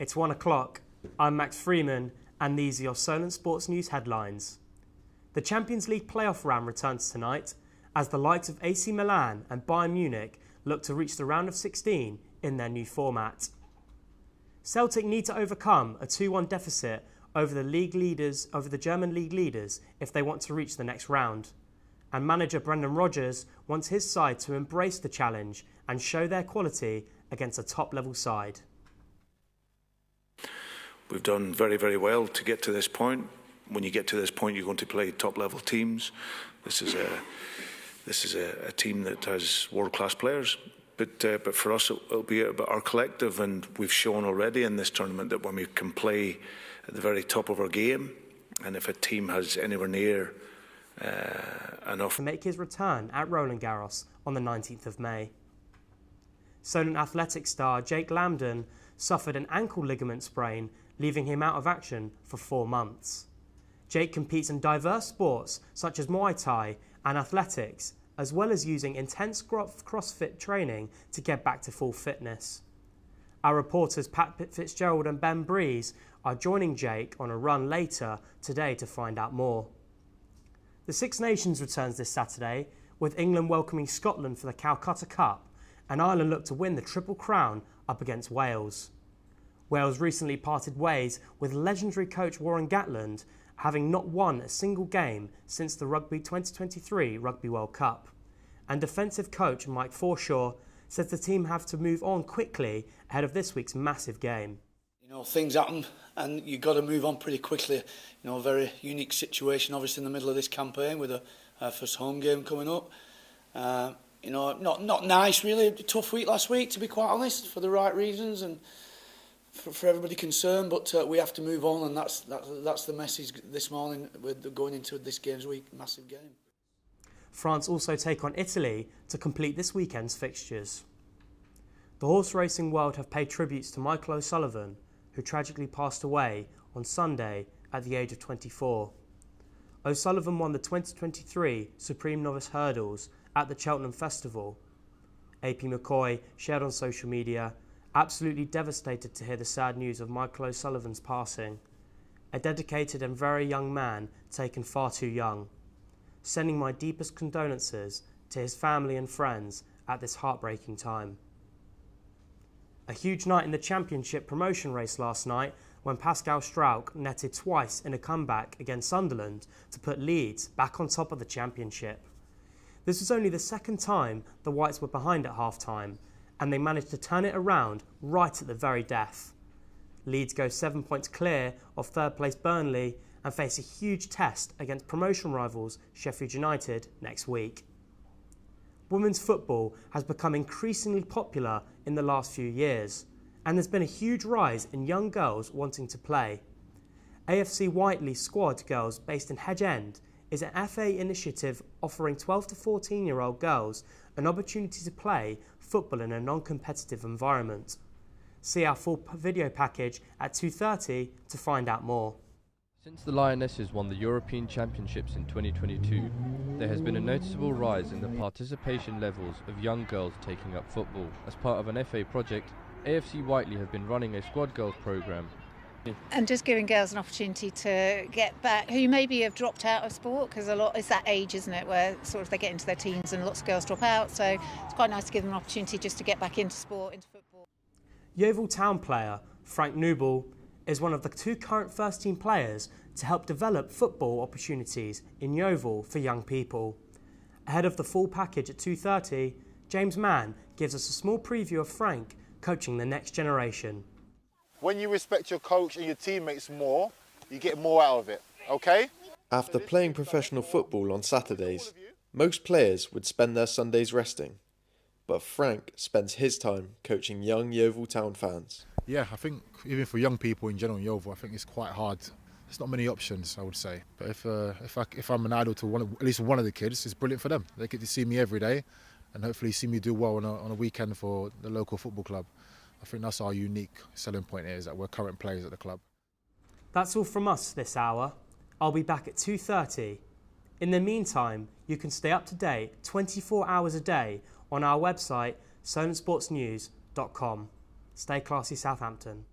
It's 1 o'clock. I'm Max Freeman, and these are your Solent Sports News headlines. The Champions League playoff round returns tonight as the likes of AC Milan and Bayern Munich look to reach the round of 16 in their new format. Celtic need to overcome a 2-1 deficit over the German league leaders if they want to reach the next round. And manager Brendan Rodgers wants his side to embrace the challenge and show their quality against a top-level side. We've done very, very well to get to this point. When you get to this point, you're going to play top-level teams. This is a team that has world-class players. But for us, it'll be about our collective, and we've shown already in this tournament that when we can play at the very top of our game, and if a team has anywhere near enough to make his return at Roland Garros on the 19th of May. Solent Athletic star Jake Lambden suffered an ankle ligament sprain, leaving him out of action for 4 months. Jake competes in diverse sports such as Muay Thai and athletics, as well as using intense CrossFit training to get back to full fitness. Our reporters Pat Fitzgerald and Ben Breeze are joining Jake on a run later today to find out more. The Six Nations returns this Saturday, with England welcoming Scotland for the Calcutta Cup, and Ireland look to win the Triple Crown up against Wales. Wales recently parted ways with legendary coach Warren Gatland, having not won a single game since the 2023 Rugby World Cup. And defensive coach Mike Forshaw says the team have to move on quickly ahead of this week's massive game. You know, things happen and you've got to move on pretty quickly. You know, a very unique situation obviously in the middle of this campaign with a first home game coming up. You know, not nice really, a tough week last week to be quite honest, for the right reasons and for everybody concerned, but we have to move on, and that's the message this morning with going into this games week, massive game. France also take on Italy to complete this weekend's fixtures. The horse racing world have paid tributes to Michael O'Sullivan, who tragically passed away on Sunday at the age of 24. O'Sullivan won the 2023 Supreme Novice Hurdles at the Cheltenham Festival. AP McCoy shared on social media, "Absolutely devastated to hear the sad news of Michael O'Sullivan's passing. A dedicated and very young man taken far too young. Sending my deepest condolences to his family and friends at this heartbreaking time." A huge night in the championship promotion race last night when Pascal Strauch netted twice in a comeback against Sunderland to put Leeds back on top of the championship. This was only the second time the Whites were behind at half-time, and they managed to turn it around right at the very death. Leeds go 7 points clear of third place Burnley and face a huge test against promotion rivals Sheffield United next week. Women's football has become increasingly popular in the last few years, and there's been a huge rise in young girls wanting to play. AFC Whiteley squad girls based in Hedge End is an FA initiative offering 12 to 14-year-old girls an opportunity to play football in a non-competitive environment. See our full video package at 2:30 to find out more. Since the Lionesses won the European Championships in 2022, there has been a noticeable rise in the participation levels of young girls taking up football. As part of an FA project, AFC Whiteley have been running a squad girls programme. And just giving girls an opportunity to get back, who maybe have dropped out of sport, because a lot, it's that age, isn't it, where sort of they get into their teens and lots of girls drop out, so it's quite nice to give them an opportunity just to get back into sport, into football. Yeovil Town player Frank Newble is one of the 2 current first team players to help develop football opportunities in Yeovil for young people. Ahead of the full package at 2:30, James Mann gives us a small preview of Frank coaching the next generation. When you respect your coach and your teammates more, you get more out of it, okay? After playing professional football on Saturdays, most players would spend their Sundays resting. But Frank spends his time coaching young Yeovil Town fans. Yeah, I think even for young people in general in Yeovil, I think it's quite hard. There's not many options, I would say. But if I'm an idol to at least one of the kids, it's brilliant for them. They get to see me every day and hopefully see me do well on a weekend for the local football club. I think that's our unique selling point here, is that we're current players at the club. That's all from us this hour. I'll be back at 2:30. In the meantime, you can stay up to date 24 hours a day on our website, solentsportsnews.com. Stay classy, Southampton.